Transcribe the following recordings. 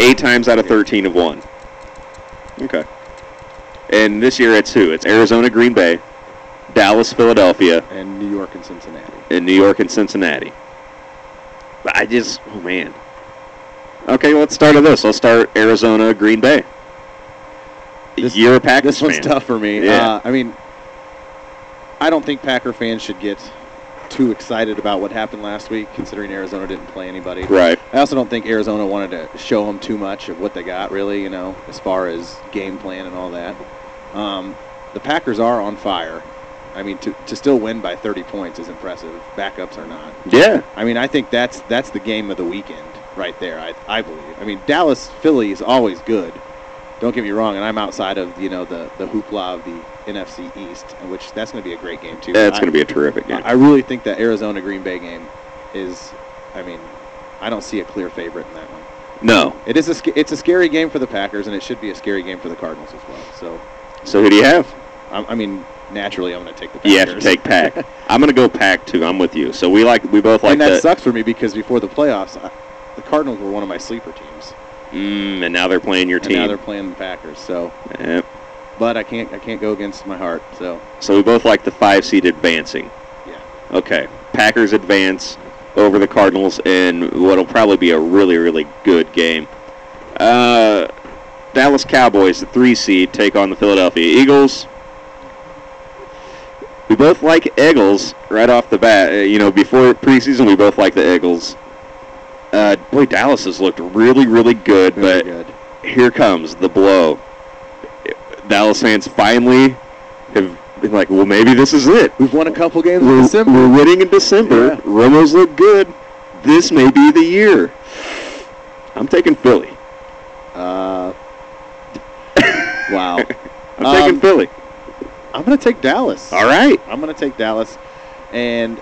8 times out of 13 have won. Okay. And this year it's who? It's Arizona, Green Bay, Dallas, Philadelphia. And New York and Cincinnati. But oh, man. Okay, let's start with this. Let's start Arizona, Green Bay. You're a Packers fan. This one's tough for me. Yeah. I mean, I don't think Packer fans should get too excited about what happened last week, considering Arizona didn't play anybody. Right. I also don't think Arizona wanted to show them too much of what they got, really, as far as game plan and all that. The Packers are on fire. I mean, to still win by 30 points is impressive. Backups are not. Yeah. I mean, I think that's the game of the weekend right there, I believe. I mean, Dallas-Philly is always good. Don't get me wrong, and I'm outside of, the hoopla of the NFC East, which that's going to be a great game, too. That's going to be a terrific game. I really think that Arizona-Green Bay game is, I don't see a clear favorite in that one. No. It's a scary game for the Packers, and it should be a scary game for the Cardinals as well. So who do you have? Naturally, I'm going to take the Packers. You have to take Pack. I'm going to go Pack, too. I'm with you. So we both like and that sucks for me because before the playoffs, the Cardinals were one of my sleeper teams. And now they're playing your team. And now they're playing the Packers. So, yep. But I can't go against my heart. So we both like the 5 seed advancing. Yeah. Okay. Packers advance over the Cardinals in what'll probably be a really, really good game. Dallas Cowboys, the 3 seed, take on the Philadelphia Eagles. We both like Eagles right off the bat. Before preseason, we both like the Eagles. Dallas has looked really, really good, but here comes the blow. Dallas fans finally have been like, well, maybe this is it. We've won a couple games in December. We're winning in December. Yeah. Romo's look good. This may be the year. I'm taking Philly. Wow. I'm taking Philly. I'm going to take Dallas. All right. I'm going to take Dallas. And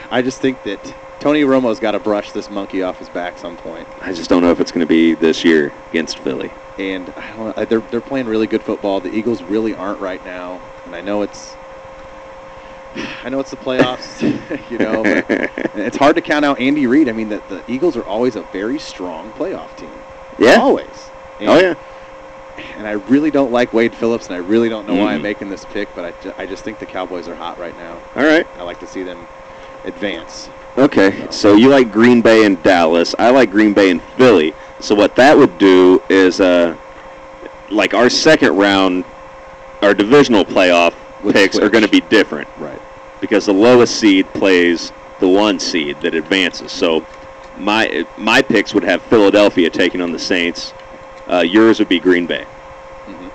I just think that Tony Romo's got to brush this monkey off his back some point. I just don't know if it's going to be this year against Philly. And I don't know, they're playing really good football. The Eagles really aren't right now. And I know it's the playoffs, but it's hard to count out Andy Reid. I mean, the Eagles are always a very strong playoff team. Yeah. Always. And, oh, yeah. And I really don't like Wade Phillips, and I really don't know why I'm making this pick, but I just think the Cowboys are hot right now. All right. I like to see them advance. Okay, so you like Green Bay and Dallas. I like Green Bay and Philly. So what that would do is, like our second round, our divisional playoff picks are going to be different. Right. Because the lowest seed plays the 1 seed that advances. So my picks would have Philadelphia taking on the Saints. Yours would be Green Bay. Mm-hmm.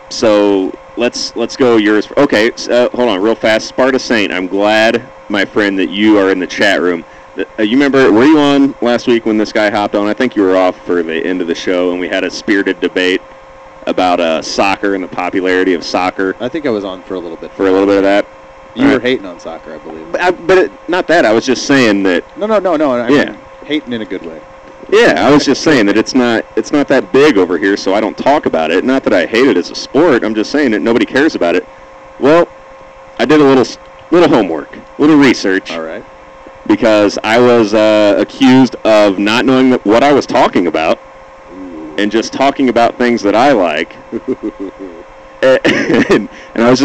So let's go yours. Okay, hold on real fast. Sparta Saint, I'm glad, my friend, that you are in the chat room. You remember, were you on last week when this guy hopped on? I think you were off for the end of the show, and we had a spirited debate about soccer and the popularity of soccer. I think I was on for a little bit. For a little bit of that? You were hating on soccer, I believe. But not that. I was just saying that. No. I mean, hating in a good way. Yeah, I was just saying that it's not that big over here, so I don't talk about it. Not that I hate it as a sport. I'm just saying that nobody cares about it. Well, I did a little homework, little research. All right. Because I was accused of not knowing what I was talking about. Ooh. And just talking about things that I like. and I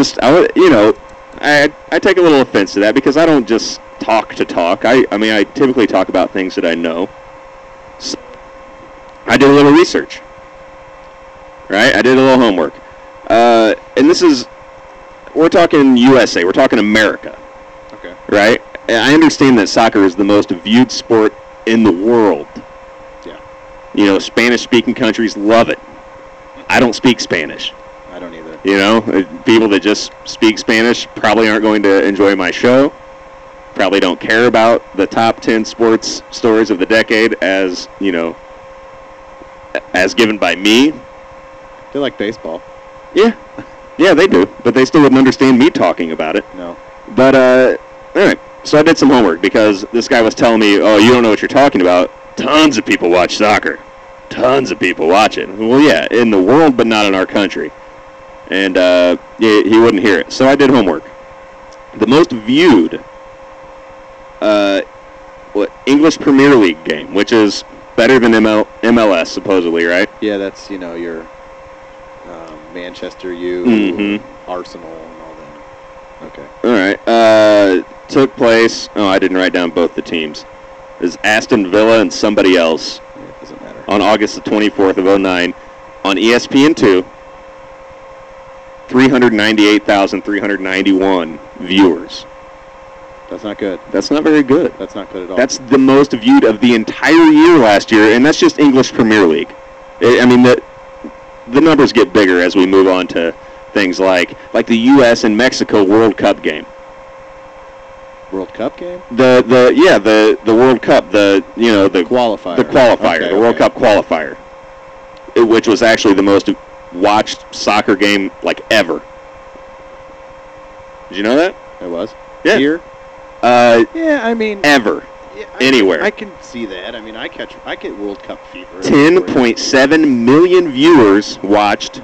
take a little offense to that because I don't just talk to talk. I typically talk about things that I know. So I did a little research. Right? I did a little homework. And we're talking USA. We're talking America. Okay. Right? I understand that soccer is the most viewed sport in the world. Yeah. Spanish-speaking countries love it. I don't speak Spanish. I don't either. People that just speak Spanish probably aren't going to enjoy my show. Probably don't care about the top 10 sports stories of the decade as given by me. They like baseball. Yeah. Yeah, they do. But they still wouldn't understand me talking about it. No. But, all right. So I did some homework because this guy was telling me, oh, you don't know what you're talking about. Tons of people watch soccer. Tons of people watch it. Well, yeah, in the world, but not in our country. And he wouldn't hear it. So I did homework. The most viewed English Premier League game, which is better than MLS, supposedly, right? Yeah, that's, your Manchester U, Arsenal, and all that. Okay. All right. Took place. Oh, I didn't write down both the teams. It was Aston Villa and somebody else. Yeah, it doesn't matter. On August the 24th of 2009 on ESPN2. 398,391 viewers. That's not good. That's not very good. That's not good at all. That's the most viewed of the entire year last year, and that's just English Premier League. I mean, the numbers get bigger as we move on to things like the U.S. and Mexico World Cup game. World Cup game? The World Cup, the qualifier. The qualifier, the World Cup qualifier, which was actually the most watched soccer game ever. Did you know that? It was? Yeah. Here? Yeah, I mean... Ever. Yeah, anywhere. I can see that. I mean, I get World Cup fever. 10.7 million viewers watched.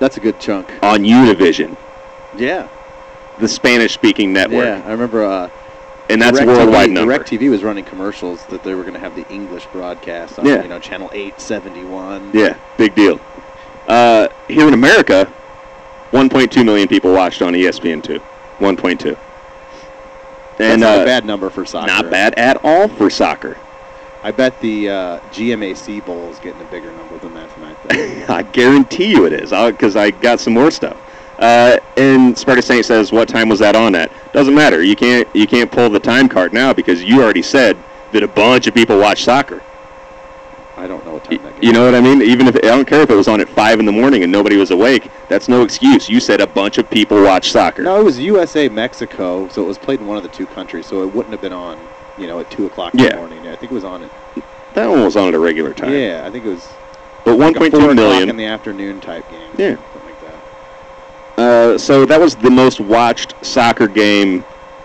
That's a good chunk. On Univision. Yeah. The Spanish-speaking network. Yeah, I remember... and that's a worldwide number. DirecTV was running commercials that they were going to have the English broadcast on, Channel 871. Yeah, big deal. Here in America, 1.2 million people watched on ESPN2. 1.2. And that's not a bad number for soccer. Not bad at all for soccer. I bet the GMAC Bowl is getting a bigger number than that tonight. I guarantee you it is, because I got some more stuff. And Sparta Saint says, what time was that on at? Doesn't matter. You can't pull the time card now because you already said that a bunch of people watch soccer. I don't know what time that game. You know what I mean? Even if I don't care if it was on at 5 in the morning and nobody was awake, that's no excuse. You said a bunch of people watch soccer. No, it was USA Mexico, so it was played in one of the two countries, so it wouldn't have been on, at 2 o'clock in the morning. I think it was on at... That one was on at a regular time. Yeah, I think it was. But 1.2 million in the afternoon type game. Yeah. Something like that. So that was the most watched soccer game,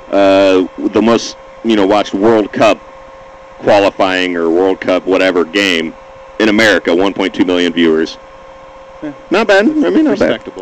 the most watched World Cup qualifying or World Cup whatever game in America. 1.2 million viewers. Yeah. Not bad. I mean, not bad. Respectable.